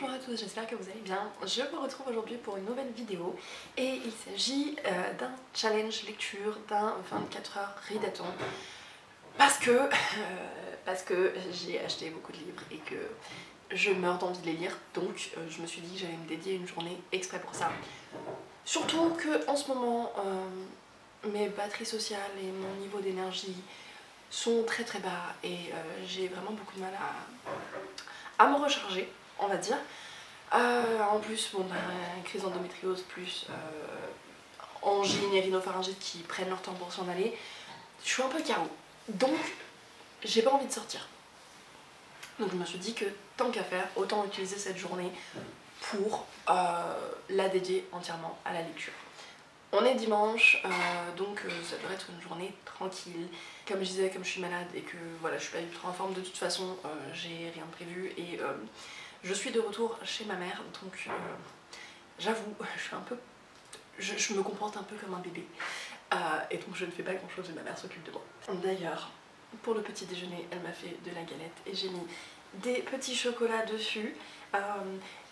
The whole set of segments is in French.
Bonjour à tous, j'espère que vous allez bien. Je vous retrouve aujourd'hui pour une nouvelle vidéo et il s'agit d'un challenge lecture d'un 24 heures readathon parce que j'ai acheté beaucoup de livres et que je meurs d'envie de les lire, donc je me suis dit que j'allais me dédier une journée exprès pour ça. Surtout que en ce moment mes batteries sociales et mon niveau d'énergie sont très très bas et j'ai vraiment beaucoup de mal à me recharger, on va dire. En plus, bon bah, crise d'endométriose plus angine et rhinopharyngite qui prennent leur temps pour s'en aller, je suis un peu KO. Donc, j'ai pas envie de sortir. Donc je me suis dit que tant qu'à faire, autant utiliser cette journée pour la dédier entièrement à la lecture. On est dimanche, donc ça devrait être une journée tranquille. Comme je disais, comme je suis malade et que voilà, je suis pas du tout en forme, de toute façon, j'ai rien de prévu et je suis de retour chez ma mère, donc j'avoue, je suis un peu, je me comporte un peu comme un bébé et donc je ne fais pas grand chose et ma mère s'occupe de moi. D'ailleurs, pour le petit déjeuner, elle m'a fait de la galette et j'ai mis des petits chocolats dessus.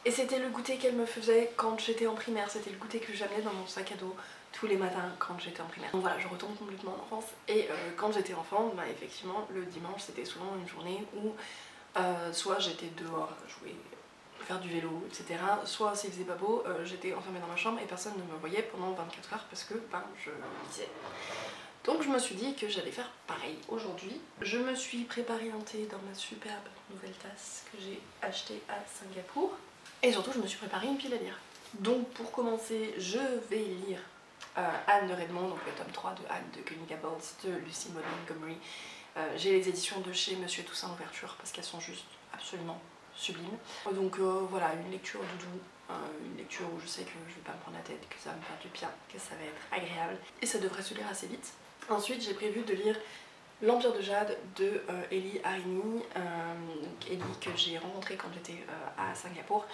Et c'était le goûter qu'elle me faisait quand j'étais en primaire, c'était le goûter que j'amenais dans mon sac à dos tous les matins quand j'étais en primaire. Donc voilà, je retombe complètement en enfance. Et quand j'étais enfant, bah, effectivement, le dimanche c'était souvent une journée où soit j'étais dehors à jouer, faire du vélo, etc. Soit s'il faisait pas beau, j'étais enfermée dans ma chambre et personne ne me voyait pendant 24 heures parce que ben, je lisais. Donc je me suis dit que j'allais faire pareil aujourd'hui. Je me suis préparé un thé dans ma superbe nouvelle tasse que j'ai achetée à Singapour. Et surtout je me suis préparé une pile à lire. Donc pour commencer, je vais lire Anne de Redmond, donc le tome 3 de Anne de Coney Gables de Lucy Maud Montgomery. J'ai les éditions de chez Monsieur Toussaint Louverture parce qu'elles sont juste absolument sublimes. Donc voilà, une lecture doudou, une lecture où je sais que je vais pas me prendre la tête, que ça va me faire du bien, que ça va être agréable et ça devrait se lire assez vite. Ensuite j'ai prévu de lire L'Empire de Jade de Ellie Harini, Ellie que j'ai rencontrée quand j'étais à Singapour.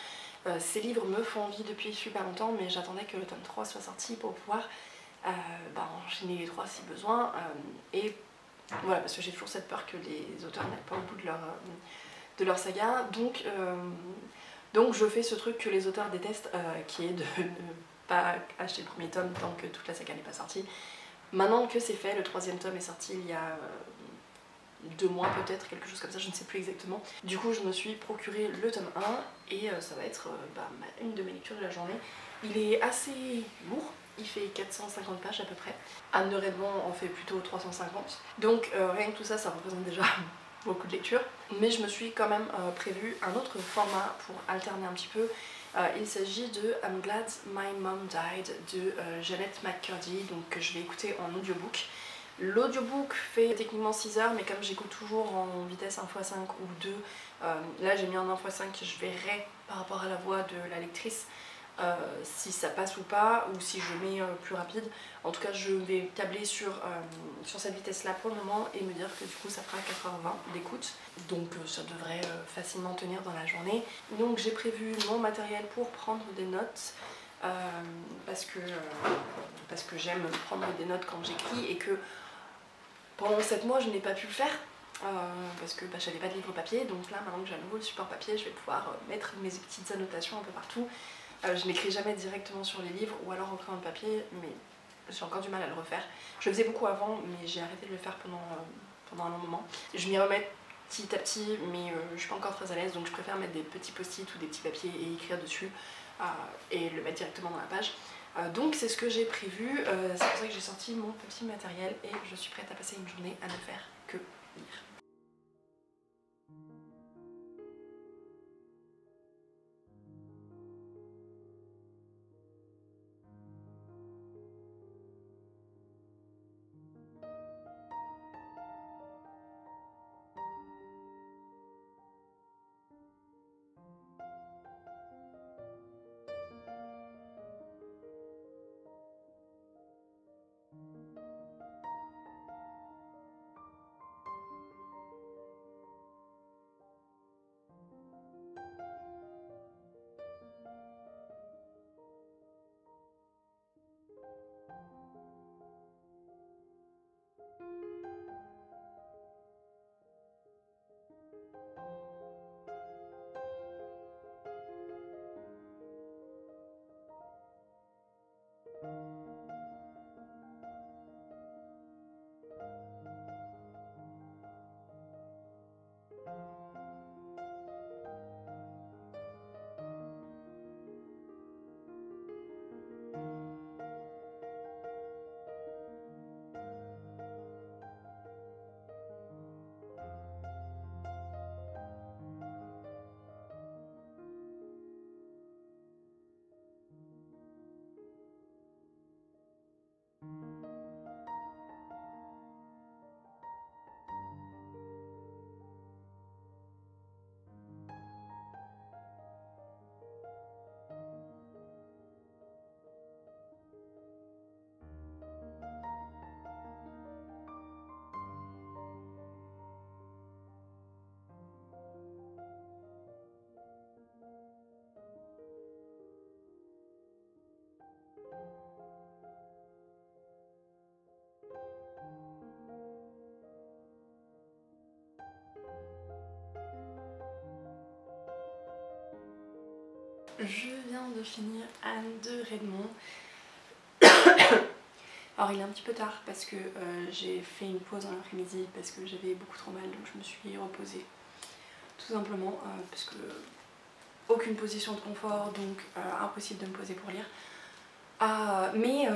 Ces livres me font envie depuis super longtemps, mais j'attendais que le tome 3 soit sorti pour pouvoir enchaîner les 3 si besoin. Et voilà, parce que j'ai toujours cette peur que les auteurs n'aillent pas au bout de leur saga. Donc je fais ce truc que les auteurs détestent, qui est de ne pas acheter le premier tome tant que toute la saga n'est pas sortie. Maintenant que c'est fait, le 3e tome est sorti il y a 2 mois peut-être, quelque chose comme ça, je ne sais plus exactement. Du coup je me suis procuré le tome 1 et ça va être une de mes lectures de la journée. Il est assez lourd, il fait 450 pages à peu près. Anne de Redmond en fait plutôt 350. Donc rien que tout ça, ça représente déjà beaucoup de lecture. Mais je me suis quand même prévu un autre format pour alterner un petit peu. Il s'agit de I'm Glad My Mom Died de Jeanette McCurdy, donc que je vais écouter en audiobook. L'audiobook fait techniquement 6 heures, mais comme j'écoute toujours en vitesse 1x5 ou 2, là j'ai mis en 1x5 et je verrai par rapport à la voix de la lectrice si ça passe ou pas, ou si je mets plus rapide. En tout cas je vais tabler sur cette vitesse là pour le moment et me dire que du coup ça fera 4h20 d'écoute, donc ça devrait facilement tenir dans la journée. Donc j'ai prévu mon matériel pour prendre des notes parce que j'aime prendre des notes quand j'écris et que pendant 7 mois je n'ai pas pu le faire parce que j'avais pas de livre papier. Donc là maintenant que j'ai à nouveau le support papier, je vais pouvoir mettre mes petites annotations un peu partout. Je n'écris jamais directement sur les livres ou alors en crayon de papier, mais j'ai encore du mal à le refaire. Je le faisais beaucoup avant, mais j'ai arrêté de le faire pendant un long moment. Je m'y remets petit à petit, mais je suis pas encore très à l'aise, donc je préfère mettre des petits post-it ou des petits papiers et écrire dessus et le mettre directement dans la page. Donc c'est ce que j'ai prévu, c'est pour ça que j'ai sorti mon petit matériel et je suis prête à passer une journée à ne faire que lire. Je viens de finir Anne de Redmond. Alors il est un petit peu tard parce que j'ai fait une pause dans l'après-midi parce que j'avais beaucoup trop mal, donc je me suis reposée. Tout simplement parce que aucune position de confort, donc impossible de me poser pour lire. Mais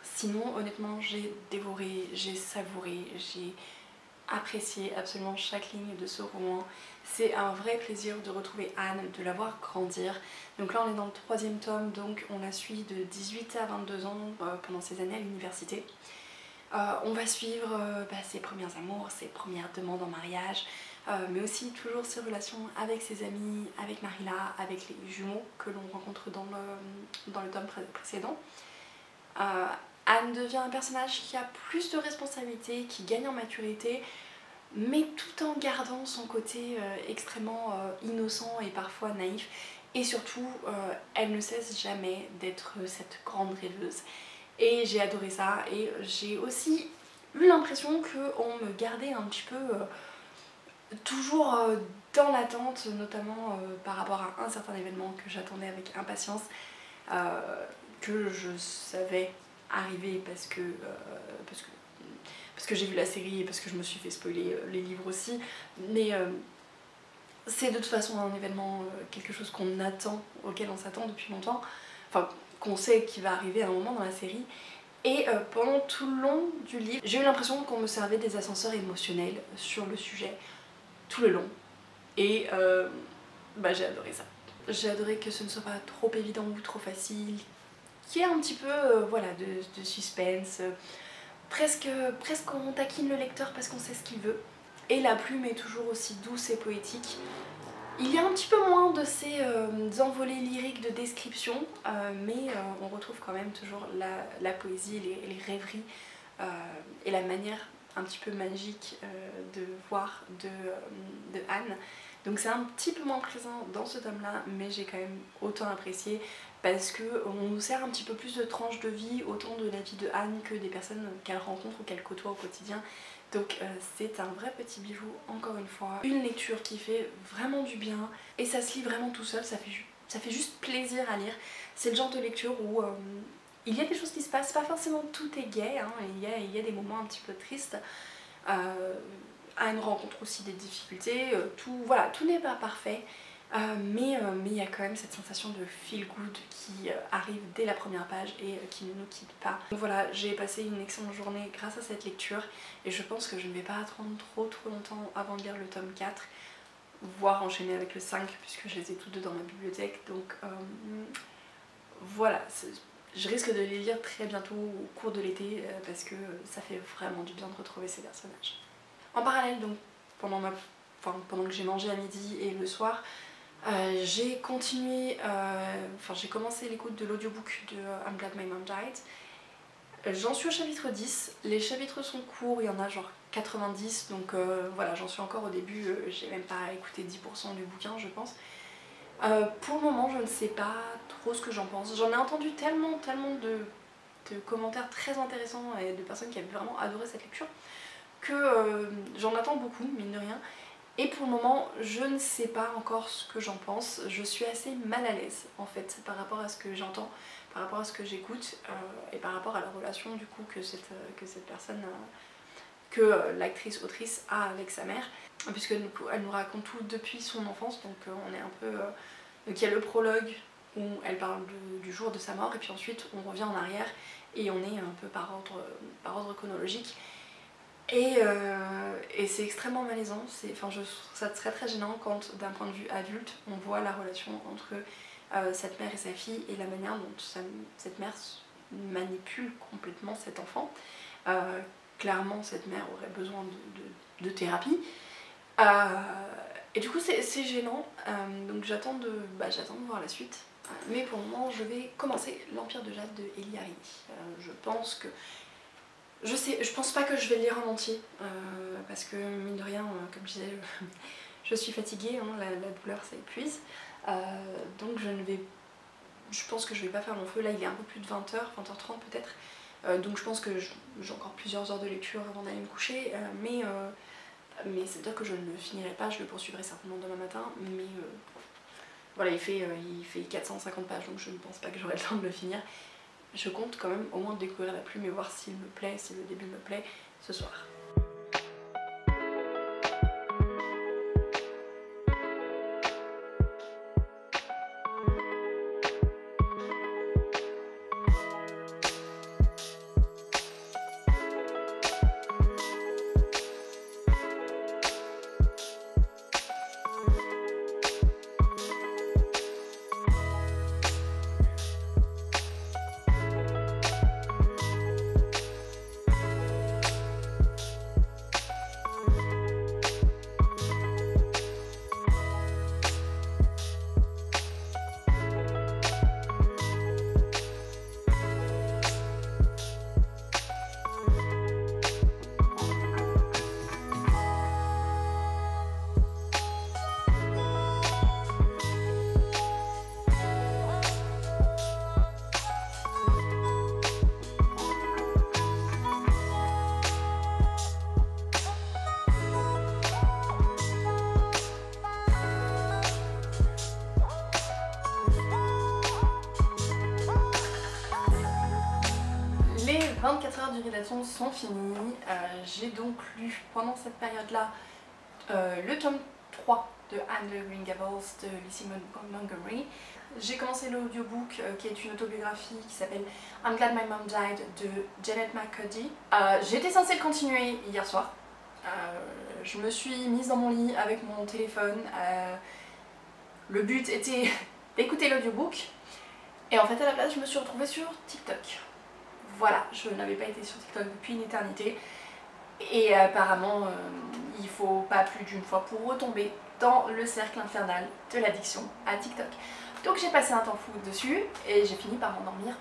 sinon honnêtement j'ai dévoré, j'ai savouré, j'ai apprécié absolument chaque ligne de ce roman. C'est un vrai plaisir de retrouver Anne, de la voir grandir. Donc là on est dans le 3e tome, donc on la suit de 18 à 22 ans pendant ses années à l'université. On va suivre ses premiers amours, ses premières demandes en mariage, mais aussi toujours ses relations avec ses amis, avec Marilla, avec les jumeaux que l'on rencontre dans le tome précédent. Anne devient un personnage qui a plus de responsabilités, qui gagne en maturité, mais tout en gardant son côté extrêmement innocent et parfois naïf. Et surtout, elle ne cesse jamais d'être cette grande rêveuse. Et j'ai adoré ça, et j'ai aussi eu l'impression qu'on me gardait un petit peu toujours dans l'attente, notamment par rapport à un certain événement que j'attendais avec impatience, que je savais arriver parce que j'ai vu la série et parce que je me suis fait spoiler les livres aussi, mais c'est de toute façon un événement, quelque chose qu'on attend, auquel on s'attend depuis longtemps, enfin qu'on sait qu'il va arriver à un moment dans la série. Et pendant tout le long du livre, j'ai eu l'impression qu'on me servait des ascenseurs émotionnels sur le sujet, tout le long. Et j'ai adoré ça. J'ai adoré que ce ne soit pas trop évident ou trop facile, qu'il y ait un petit peu voilà, de suspense, presque on taquine le lecteur parce qu'on sait ce qu'il veut. Et la plume est toujours aussi douce et poétique. Il y a un petit peu moins de ces envolées lyriques de description, mais on retrouve quand même toujours la poésie, les rêveries et la manière un petit peu magique de voir de Anne. Donc c'est un petit peu moins présent dans ce tome-là, mais j'ai quand même autant apprécié parce qu'on nous sert un petit peu plus de tranches de vie, autant de la vie de Anne que des personnes qu'elle rencontre ou qu'elle côtoie au quotidien. Donc c'est un vrai petit bijou, encore une fois. Une lecture qui fait vraiment du bien et ça se lit vraiment tout seul, ça fait juste plaisir à lire. C'est le genre de lecture où il y a des choses qui se passent, pas forcément tout est gai, hein, il y a des moments un petit peu tristes. Anne rencontre aussi des difficultés, voilà, tout n'est pas parfait. Mais il y a quand même cette sensation de feel good qui arrive dès la première page et qui ne nous quitte pas. Donc voilà, j'ai passé une excellente journée grâce à cette lecture et je pense que je ne vais pas attendre trop longtemps avant de lire le tome 4, voire enchaîner avec le 5 puisque je les ai tous deux dans ma bibliothèque. Donc voilà, je risque de les lire très bientôt au cours de l'été parce que ça fait vraiment du bien de retrouver ces personnages. En parallèle, donc pendant que j'ai mangé à midi et le soir, j'ai continué, j'ai commencé l'écoute de l'audiobook de I'm Glad My Mom Died. J'en suis au chapitre 10, les chapitres sont courts, il y en a genre 90, donc voilà, j'en suis encore au début, j'ai même pas écouté 10% du bouquin je pense. Pour le moment je ne sais pas trop ce que j'en pense, j'en ai entendu tellement de commentaires très intéressants et de personnes qui avaient vraiment adoré cette lecture que j'en attends beaucoup, mine de rien. Et pour le moment, je ne sais pas encore ce que j'en pense. Je suis assez mal à l'aise en fait par rapport à ce que j'entends, par rapport à ce que j'écoute et par rapport à la relation du coup que cette personne, que l'actrice autrice a avec sa mère, puisque du coup, elle nous raconte tout depuis son enfance. Donc on est un peu, donc il y a le prologue où elle parle du jour de sa mort et puis ensuite on revient en arrière et on est un peu par ordre chronologique. Et c'est extrêmement malaisant, je trouve ça très gênant quand d'un point de vue adulte on voit la relation entre cette mère et sa fille et la manière dont cette mère manipule complètement cet enfant. Clairement cette mère aurait besoin de thérapie. Et du coup c'est gênant, donc j'attends de voir la suite. Mais pour le moment je vais commencer l'Empire de Jade de Elie Harini. Je pense pas que je vais le lire en entier, parce que mine de rien, comme je disais, je suis fatiguée, hein, la douleur ça épuise, donc je pense que je vais pas faire long feu. Là il est un peu plus de 20h, 20h30 peut-être, donc je pense que j'ai encore plusieurs heures de lecture avant d'aller me coucher, mais c'est-à-dire que je ne le finirai pas, je le poursuivrai certainement demain matin, mais Voilà, il fait 450 pages, donc je ne pense pas que j'aurai le temps de le finir. Je compte quand même au moins découvrir la plume et voir s'il me plaît, si le début me plaît ce soir. Les 24 heures d'Iridaton sont finies. J'ai donc lu pendant cette période-là le tome 3 de Anne de Green Gables de Lizzie Montgomery. J'ai commencé l'audiobook qui est une autobiographie qui s'appelle I'm Glad My Mom Died de Janet McCurdy. J'étais censée le continuer hier soir. Je me suis mise dans mon lit avec mon téléphone. Le but était d'écouter l'audiobook. Et en fait à la place je me suis retrouvée sur TikTok. Voilà, je n'avais pas été sur TikTok depuis une éternité. Et apparemment, il faut pas plus d'une fois pour retomber dans le cercle infernal de l'addiction à TikTok. Donc j'ai passé un temps fou dessus et j'ai fini par m'endormir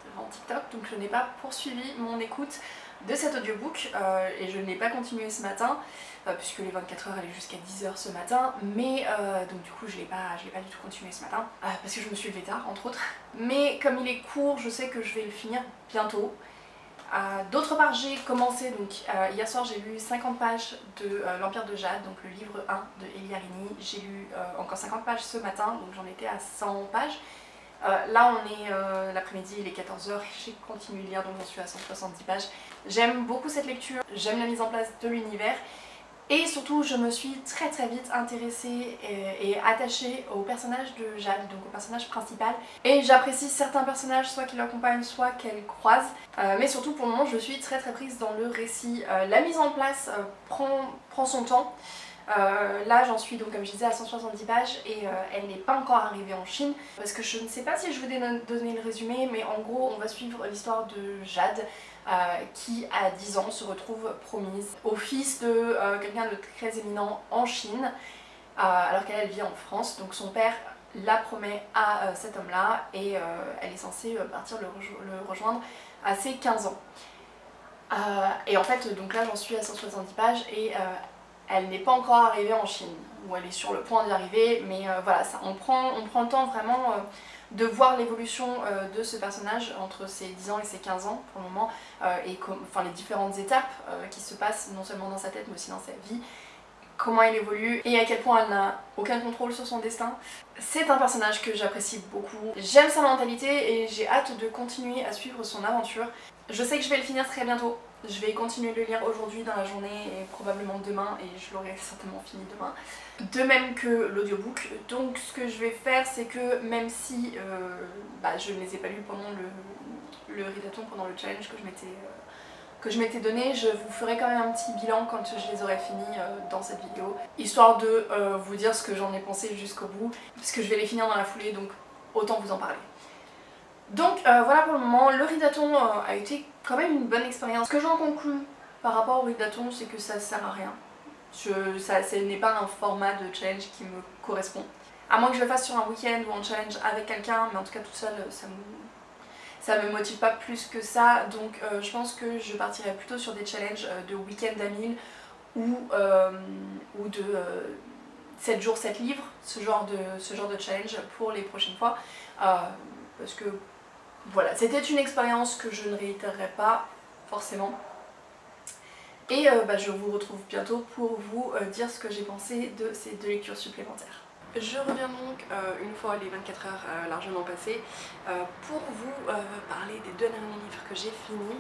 devant TikTok. Donc je n'ai pas poursuivi mon écoute de cet audiobook et je ne l'ai pas continué ce matin puisque les 24 heures allaient jusqu'à 10 h ce matin. Mais donc du coup je l'ai pas du tout continué ce matin parce que je me suis levée tard entre autres. Mais comme il est court, je sais que je vais le finir bientôt. D'autre part, j'ai commencé, donc hier soir j'ai lu 50 pages de L'Empire de Jade, donc le livre 1 de Elie Harini. J'ai lu encore 50 pages ce matin, donc j'en étais à 100 pages. Là on est l'après-midi, il est 14 h, j'ai continué de lire, donc j'en suis à 170 pages. J'aime beaucoup cette lecture, j'aime la mise en place de l'univers. Et surtout, je me suis très vite intéressée et attachée au personnage de Jade, donc au personnage principal. Et j'apprécie certains personnages, soit qui l'accompagnent, soit qu'elle croise. Mais surtout, pour le moment, je suis très prise dans le récit. La mise en place prend son temps. Là, j'en suis donc, comme je disais, à 170 pages et elle n'est pas encore arrivée en Chine. Parce que je ne sais pas si je vous ai donné le résumé, mais en gros, on va suivre l'histoire de Jade. Qui à 10 ans se retrouve promise au fils de quelqu'un de très éminent en Chine alors qu'elle vit en France. Donc son père la promet à cet homme là et elle est censée partir le rejoindre à ses 15 ans. Et en fait donc là j'en suis à 170 pages et elle n'est pas encore arrivée en Chine, ou elle est sur le point d'y arriver, mais voilà, ça, on prend le temps vraiment de voir l'évolution de ce personnage entre ses 10 ans et ses 15 ans pour le moment, et les différentes étapes qui se passent non seulement dans sa tête mais aussi dans sa vie, comment elle évolue et à quel point elle n'a aucun contrôle sur son destin. C'est un personnage que j'apprécie beaucoup, j'aime sa mentalité et j'ai hâte de continuer à suivre son aventure. Je sais que je vais le finir très bientôt. Je vais continuer de le lire aujourd'hui dans la journée et probablement demain, et je l'aurai certainement fini demain. De même que l'audiobook. Donc ce que je vais faire, c'est que même si je ne les ai pas lus pendant le readathon, pendant le challenge que je m'étais donné, je vous ferai quand même un petit bilan quand je les aurai finis dans cette vidéo, histoire de vous dire ce que j'en ai pensé jusqu'au bout, puisque je vais les finir dans la foulée, donc autant vous en parler. Donc voilà pour le moment, le readathon a été quand même une bonne expérience. Ce que j'en conclus par rapport au readathon, c'est que ça sert à rien. Ce n'est pas un format de challenge qui me correspond. À moins que je le fasse sur un week-end ou un challenge avec quelqu'un, mais en tout cas toute seule, ça me motive pas plus que ça. Donc je pense que je partirai plutôt sur des challenges de week-end à 1000 ou de 7 jours 7 livres, ce genre de challenge pour les prochaines fois. Parce que voilà, c'était une expérience que je ne réitérerai pas forcément. Et je vous retrouve bientôt pour vous dire ce que j'ai pensé de ces 2 lectures supplémentaires. Je reviens donc une fois les 24 heures largement passées pour vous parler des deux derniers livres que j'ai finis.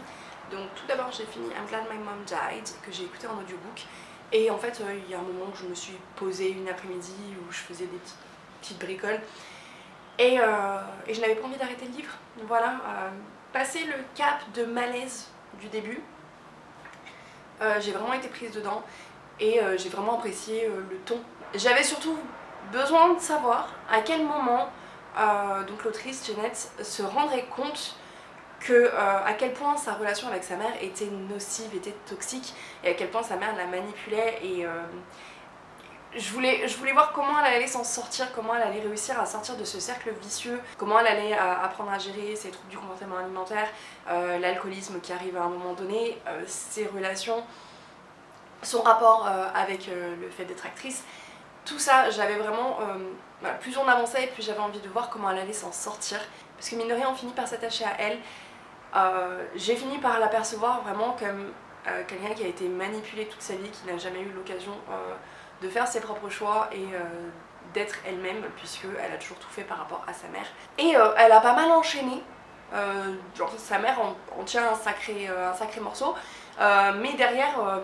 Donc tout d'abord j'ai fini I'm Glad My Mom Died que j'ai écouté en audiobook et en fait il y a un moment où je me suis posée une après-midi où je faisais des petites bricoles et je n'avais pas envie d'arrêter le livre. Voilà, passer le cap de malaise du début, j'ai vraiment été prise dedans et j'ai vraiment apprécié le ton. J'avais surtout besoin de savoir à quel moment donc l'autrice Jeannette se rendrait compte que à quel point sa relation avec sa mère était nocive, était toxique et à quel point sa mère la manipulait et je voulais voir comment elle allait s'en sortir, comment elle allait réussir à sortir de ce cercle vicieux, comment elle allait apprendre à gérer ses troubles du comportement alimentaire, l'alcoolisme qui arrive à un moment donné, ses relations, son rapport avec le fait d'être actrice. Tout ça, j'avais vraiment... voilà, plus on avançait, plus j'avais envie de voir comment elle allait s'en sortir. Parce que mine de rien, on finit par s'attacher à elle. J'ai fini par l'apercevoir vraiment comme quelqu'un qui a été manipulé toute sa vie, qui n'a jamais eu l'occasion de faire ses propres choix et d'être elle-même, puisqu'elle a toujours tout fait par rapport à sa mère. Et elle a pas mal enchaîné. Genre sa mère en tient un sacré morceau. Mais derrière,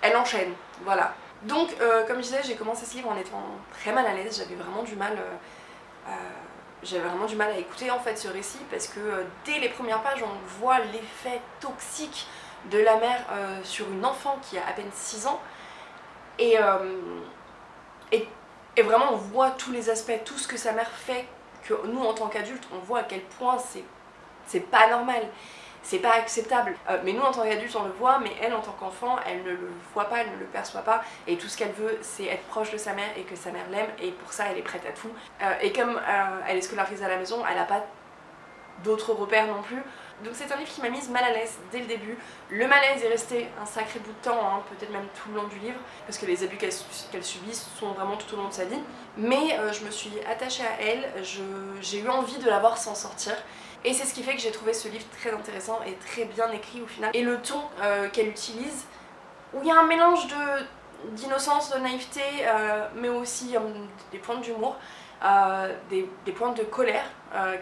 elle enchaîne. Voilà. Donc, comme je disais, j'ai commencé ce livre en étant très mal à l'aise, j'avais vraiment du mal à écouter en fait ce récit parce que dès les premières pages on voit l'effet toxique de la mère sur une enfant qui a à peine 6 ans et vraiment on voit tous les aspects, tout ce que sa mère fait, que nous en tant qu'adultes on voit à quel point c'est pas normal. C'est pas acceptable, mais nous en tant qu'adultes on le voit, mais elle en tant qu'enfant elle ne le voit pas, elle ne le perçoit pas et tout ce qu'elle veut c'est être proche de sa mère et que sa mère l'aime et pour ça elle est prête à tout. Et comme elle est scolarisée à la maison, elle n'a pas d'autres repères non plus. Donc c'est un livre qui m'a mise mal à l'aise dès le début. Le malaise est resté un sacré bout de temps, hein, peut-être même tout le long du livre, parce que les abus qu'elle subit sont vraiment tout au long de sa vie. Mais je me suis attachée à elle, j'ai eu envie de la voir s'en sortir. Et c'est ce qui fait que j'ai trouvé ce livre très intéressant et très bien écrit au final. Et le ton qu'elle utilise, où il y a un mélange d'innocence, de naïveté, mais aussi des pointes d'humour, des pointes de colère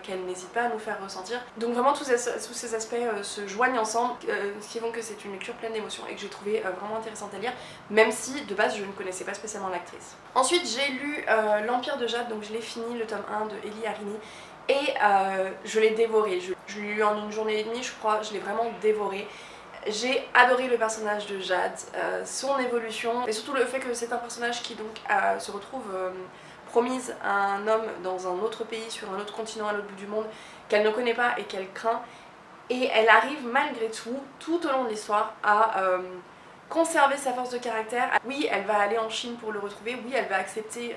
qu'elle n'hésite pas à nous faire ressentir. Donc vraiment tous ces aspects se joignent ensemble, ce qui font que c'est une lecture pleine d'émotions et que j'ai trouvé vraiment intéressante à lire, même si de base je ne connaissais pas spécialement l'actrice. Ensuite j'ai lu L'Empire de Jade, donc je l'ai fini, le tome 1 de Ellie Harini. Et je l'ai dévoré, je l'ai lu en une journée et demie je crois, je l'ai vraiment dévoré. J'ai adoré le personnage de Jade, son évolution et surtout le fait que c'est un personnage qui donc se retrouve promise à un homme dans un autre pays, sur un autre continent, à l'autre bout du monde, qu'elle ne connaît pas et qu'elle craint. Et elle arrive malgré tout au long de l'histoire, à conserver sa force de caractère. Oui, elle va aller en Chine pour le retrouver, oui, elle va accepter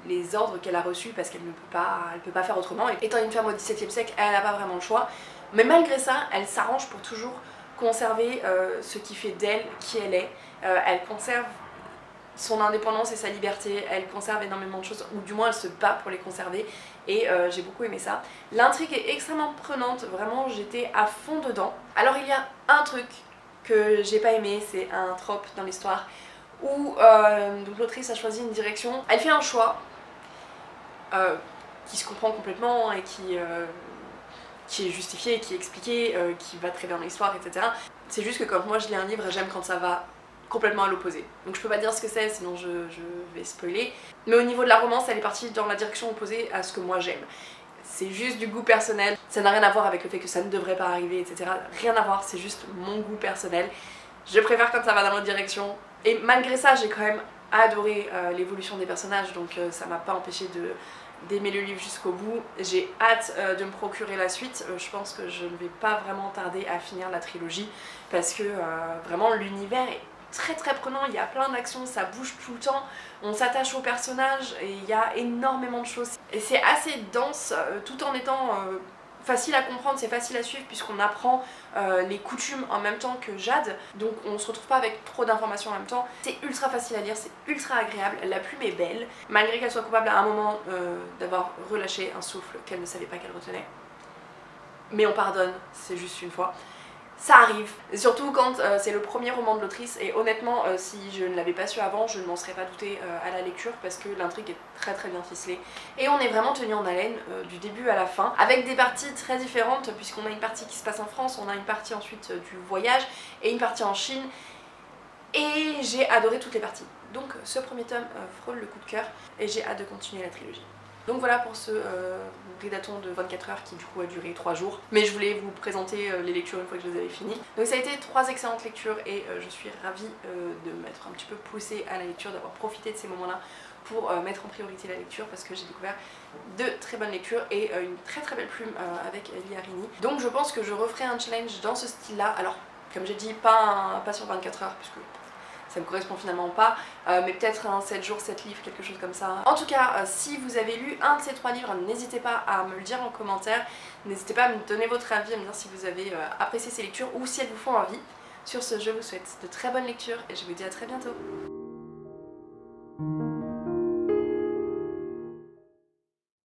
les ordres qu'elle a reçus parce qu'elle ne peut pas faire autrement. Et étant une femme au XVIIe siècle, elle n'a pas vraiment le choix. Mais malgré ça, elle s'arrange pour toujours conserver ce qui fait d'elle qui elle est. Elle conserve son indépendance et sa liberté, elle conserve énormément de choses, ou du moins elle se bat pour les conserver, et j'ai beaucoup aimé ça. L'intrigue est extrêmement prenante, vraiment j'étais à fond dedans. Alors il y a un truc que j'ai pas aimé, c'est un trope dans l'histoire, où l'autrice a choisi une direction, elle fait un choix qui se comprend complètement et qui est justifié, qui est expliqué, qui va très bien dans l'histoire, etc. C'est juste que quand moi je lis un livre, j'aime quand ça va complètement à l'opposé. Donc je peux pas dire ce que c'est, sinon je vais spoiler. Mais au niveau de la romance, elle est partie dans la direction opposée à ce que moi j'aime. C'est juste du goût personnel, ça n'a rien à voir avec le fait que ça ne devrait pas arriver, etc. Rien à voir, c'est juste mon goût personnel. Je préfère quand ça va dans l'autre direction. Et malgré ça, j'ai quand même adoré l'évolution des personnages, donc ça m'a pas empêché d'aimer le livre jusqu'au bout. J'ai hâte de me procurer la suite. Je pense que je ne vais pas vraiment tarder à finir la trilogie parce que vraiment l'univers est très prenant, il y a plein d'actions, ça bouge tout le temps, on s'attache aux personnages et il y a énormément de choses. Et c'est assez dense tout en étant facile à comprendre, c'est facile à suivre puisqu'on apprend les coutumes en même temps que Jade, donc on se retrouve pas avec trop d'informations en même temps. C'est ultra facile à lire, c'est ultra agréable, la plume est belle, malgré qu'elle soit coupable à un moment d'avoir relâché un souffle qu'elle ne savait pas qu'elle retenait. Mais on pardonne, c'est juste une fois. ça arrive, et surtout quand c'est le premier roman de l'autrice, et honnêtement si je ne l'avais pas su avant, je ne m'en serais pas doutée à la lecture parce que l'intrigue est très bien ficelée et on est vraiment tenu en haleine du début à la fin, avec des parties très différentes puisqu'on a une partie qui se passe en France, on a une partie ensuite du voyage et une partie en Chine, et j'ai adoré toutes les parties. Donc ce premier tome frôle le coup de cœur et j'ai hâte de continuer la trilogie. Donc voilà pour ce readathon de 24 heures qui du coup a duré 3 jours. Mais je voulais vous présenter les lectures une fois que je les avais finies. Donc ça a été 3 excellentes lectures et je suis ravie de m'être un petit peu poussée à la lecture, d'avoir profité de ces moments-là pour mettre en priorité la lecture parce que j'ai découvert de très bonnes lectures et une très belle plume avec Lia Rini. Donc je pense que je referai un challenge dans ce style-là. Alors comme j'ai dit, pas sur 24 heures puisque ça me correspond finalement pas, mais peut-être un 7 jours, 7 livres, quelque chose comme ça. En tout cas, si vous avez lu un de ces 3 livres, n'hésitez pas à me le dire en commentaire, n'hésitez pas à me donner votre avis, à me dire si vous avez apprécié ces lectures ou si elles vous font envie. Sur ce, je vous souhaite de très bonnes lectures et je vous dis à très bientôt.